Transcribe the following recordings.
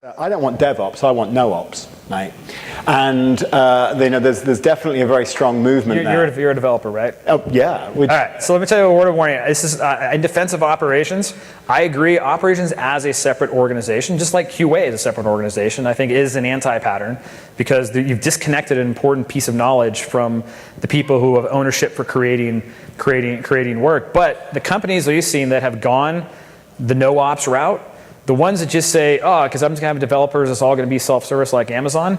I don't want DevOps, I want no ops, mate. And there's definitely a very strong movement there. You're a developer, right? Oh, yeah. All right, so let me tell you a word of warning. This is in defense of operations. I agree, operations as a separate organization, just like QA is a separate organization, I think is an anti-pattern because you've disconnected an important piece of knowledge from the people who have ownership for creating work. But the companies that you've seen that have gone the no ops route, the ones that just say, oh, because I'm just going to have developers, it's all going to be self-service like Amazon,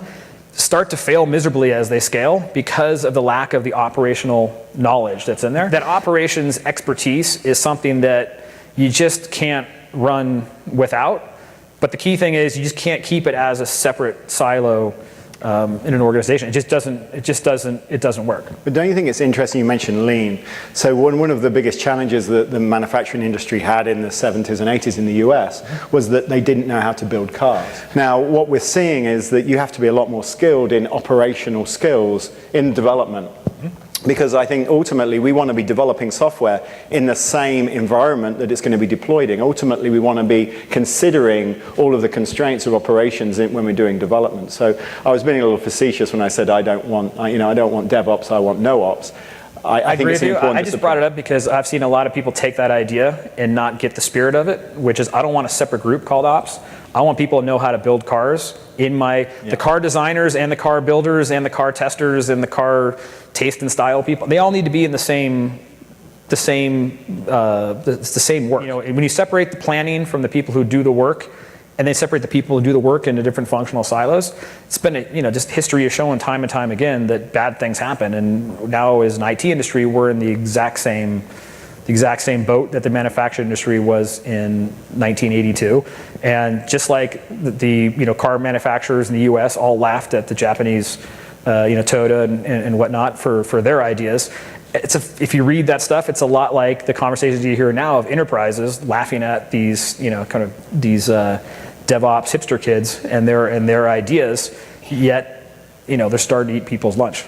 start to fail miserably as they scale because of the lack of the operational knowledge that's in there. That operations expertise is something that you just can't run without. But the key thing is you just can't keep it as a separate silo in an organization. It doesn't work. But don't you think it's interesting you mentioned lean? So one of the biggest challenges that the manufacturing industry had in the 70s and 80s in the US was that they didn't know how to build cars. Now what we're seeing is that you have to be a lot more skilled in operational skills in development. Because I think ultimately we want to be developing software in the same environment that it's going to be deployed in. Ultimately we want to be considering all of the constraints of operations when we're doing development. So I was being a little facetious when I said I don't want DevOps, I want no ops. I think it's important. I just brought it up because I've seen a lot of people take that idea and not get the spirit of it, which is I don't want a separate group called ops. I want people to know how to build cars. The car designers and the car builders and the car testers and the car taste and style people, they all need to be in the same work. You know, when you separate the planning from the people who do the work, and they separate the people who do the work into different functional silos, it's been just history is showing time and time again that bad things happen. And now as an IT industry, we're in the exact same boat that the manufacturing industry was in 1982. And just like the car manufacturers in the US all laughed at the Japanese Toyota and whatnot for their ideas. If you read that stuff, it's a lot like the conversations you hear now of enterprises laughing at these DevOps hipster kids and their ideas, yet they're starting to eat people's lunch.